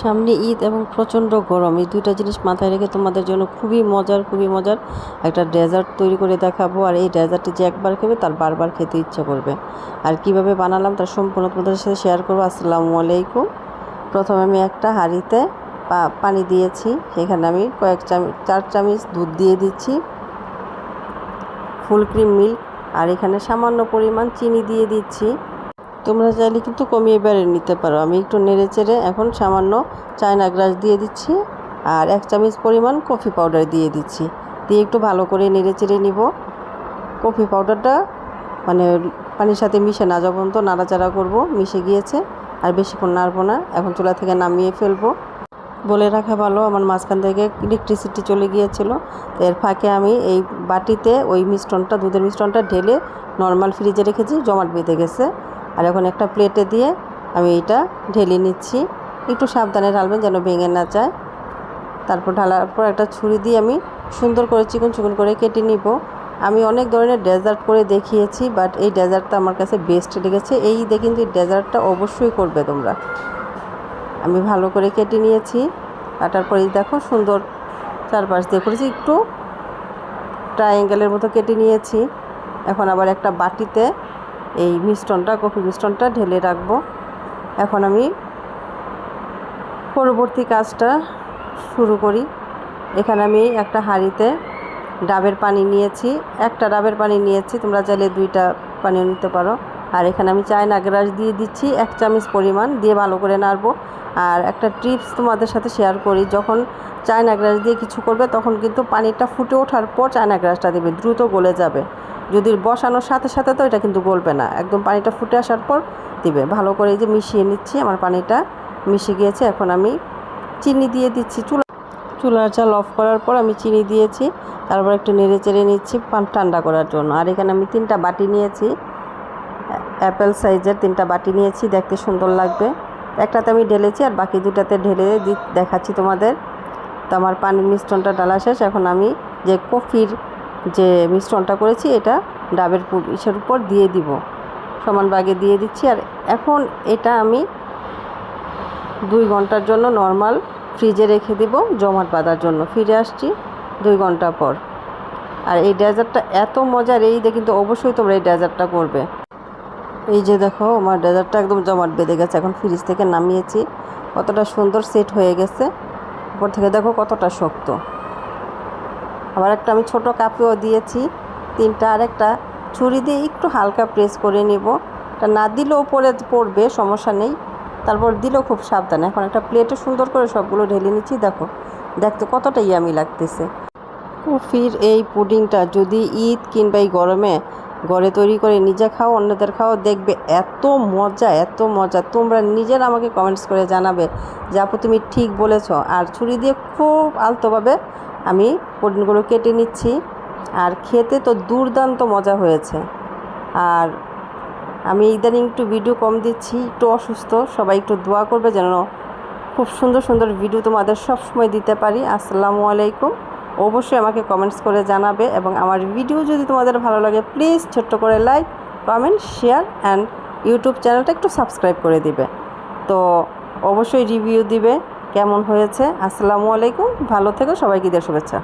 সামনে ঈদ এবং প্রচণ্ড গরম, এই দুইটা জিনিস মাথায় রেখে তোমাদের জন্য খুবই মজার একটা ডেজার্ট তৈরি করে দেখাবো। আর এই ডেজার্টটি যে একবার খেবে তার বারবার খেতে ইচ্ছে করবে। আর কিভাবে বানালাম তার সম্পূর্ণ তোমাদের সাথে শেয়ার করবো। আসসালামু আলাইকুম। প্রথমে আমি একটা হাঁড়িতে পানি দিয়েছি, এখানে আমি 4 চামচ দুধ দিয়ে দিচ্ছি, ফুল ক্রিম মিল্ক, আর এখানে সামান্য পরিমাণ চিনি দিয়ে দিচ্ছি। তোমরা চাইলে কিন্তু কমিয়ে বেড়ে নিতে পারো। আমি একটু নেড়ে চেড়ে এখন সামান্য চায়না গ্রাস দিয়ে দিচ্ছি, আর 1 চামচ পরিমাণ কফি পাউডার দিয়ে দিচ্ছি। দিয়ে একটু ভালো করে নেড়ে চেড়ে নিব। কফি পাউডারটা মানে পানির সাথে মিশে না যাওয়া পর্যন্ত নাড়াচাড়া করবো। মিশে গিয়েছে, আর বেশিক্ষণ নাড়বো না, এখন চুলা থেকে নামিয়ে ফেলবো। বলে রাখা ভালো, আমার মাঝখান থেকে ইলেকট্রিসিটি চলে গিয়েছিল। তো এর ফাঁকে আমি এই বাটিতে ওই মিশ্রণটা, দুধের মিশ্রণটা ঢেলে নর্মাল ফ্রিজে রেখেছি, জমাট বেঁধে গেছে। আর এখন একটা প্লেটে দিয়ে আমি এটা ঢেলে নিচ্ছি। একটু সাবধানে ঢালবেন যেন ভেঙে না যায়। তারপর ঢালার পর একটা ছুরি দিয়ে আমি সুন্দর করে চিকন করে কেটে নিব। আমি অনেক ধরনের ডেজার্ট করে দেখিয়েছি, বাট এই ডেজার্টটা আমার কাছে বেস্ট লেগেছে। এই দিয়ে কিন্তু এই ডেজার্টটা অবশ্যই করবে তোমরা। আমি ভালো করে কেটে নিয়েছি। কাটার পরেই দেখো সুন্দর চারপাশ দিয়ে করেছি, একটু ট্রায়াঙ্গেলের মতো কেটে নিয়েছি। এখন আবার একটা বাটিতে এই মিশ্রণটা, কফি মিশ্রণটা ঢেলে রাখবো। এখন আমি পরবর্তী কাজটা শুরু করি। এখানে আমি একটা হাঁড়িতে ডাবের পানি নিয়েছি, একটা ডাবের পানি নিয়েছি, তোমরা চাইলে 2টা পানিও নিতে পারো। আর এখানে আমি চায়না গ্রাস দিয়ে দিচ্ছি 1 চামচ পরিমাণ, দিয়ে ভালো করে নাড়বো। আর একটা টিপস তোমাদের সাথে শেয়ার করি, যখন চায়না গ্রাস দিয়ে কিছু করবে তখন কিন্তু পানিটা ফুটে ওঠার পর চায়না গ্রাসটা দেবে, দ্রুত গলে যাবে। যদি বসানোর সাথে সাথে তো এটা কিন্তু গলবে না, একদম পানিটা ফুটে আসার পর দিবে। ভালো করে এই যে মিশিয়ে নিচ্ছি, আমার পানিটা মিশে গিয়েছে। এখন আমি চিনি দিয়ে দিচ্ছি। চুলার জাল অফ করার পর আমি চিনি দিয়েছি, তারপর একটু নেড়ে চেড়ে নিচ্ছি পান ঠান্ডা করার জন্য। আর এখানে আমি 3টা বাটি নিয়েছি, অ্যাপেল সাইজের 3টা বাটি নিয়েছি, দেখতে সুন্দর লাগবে। একটাতে আমি ঢেলেছি, আর বাকি 2টাতে ঢেলে দেখাচ্ছি তোমাদের। তো আমার পানির মিশ্রণটা ডালা শেষ। এখন আমি যে কফির যে মিশ্রণটা করেছি এটা ডাবের ইসের উপর দিয়ে দিব, সমান ভাগে দিয়ে দিচ্ছি। আর এখন এটা আমি 2 ঘন্টার জন্য নর্মাল ফ্রিজে রেখে দিব জমাট বাঁধার জন্য। ফিরে আসছি 2 ঘন্টা পর। আর এই ডেজার্টটা এত মজার, এই দিয়ে কিন্তু অবশ্যই তোমরা এই ডেজার্টটা করবে। এই যে দেখো আমার ডেজার্টটা একদম জমাট বেঁধে গেছে। এখন ফ্রিজ থেকে নামিয়েছি, কতটা সুন্দর সেট হয়ে গেছে। উপর থেকে দেখো কতটা শক্ত। আবার একটা আমি ছোট কাপেও দিয়েছি 3টা, আর একটা ছুরি দিয়ে একটু হালকা প্রেস করে নিব। এটা না দিলেও পরে পড়বে, সমস্যা নেই, তারপর দিলেও খুব সাবধানে। এখন একটা প্লেটে সুন্দর করে সবগুলো ঢেলে নিচ্ছি। দেখো দেখতে কতটা ইয়ামি লাগতেছে। কফির এই পুডিংটা যদি ঈদ কিংবা এই গরমে ঘরে তৈরি করে নিজে খাও, অন্যদের খাও, দেখবে এত মজা। তোমরা নিজের আমাকে কমেন্টস করে জানাবে যে আপু তুমি ঠিক বলেছ। আর ছুরি দিয়ে খুব আলতোভাবে আমি পুডিংগুলো কেটে নিচ্ছি। আর খেতে তো দুর্দান্ত মজা হয়েছে। আর আমি ইদানিং একটু ভিডিও কম দিচ্ছি, একটু অসুস্থ, সবাই একটু দোয়া করবে যেন খুব সুন্দর ভিডিও তোমাদের সব সময় দিতে পারি। আসসালামু আলাইকুম। অবশ্যই আমাকে কমেন্টস করে জানাবে, এবং আমার ভিডিও যদি তোমাদের ভালো লাগে প্লিজ ছোট্ট করে like, comment, share and YouTube চ্যানেলটা একটু সাবস্ক্রাইব করে দিবে। তো অবশ্যই রিভিউ দিবে কেমন হয়েছে। আসসালামু আলাইকুম, ভালো থেকো, সবাইকে ঈদের শুভেচ্ছা।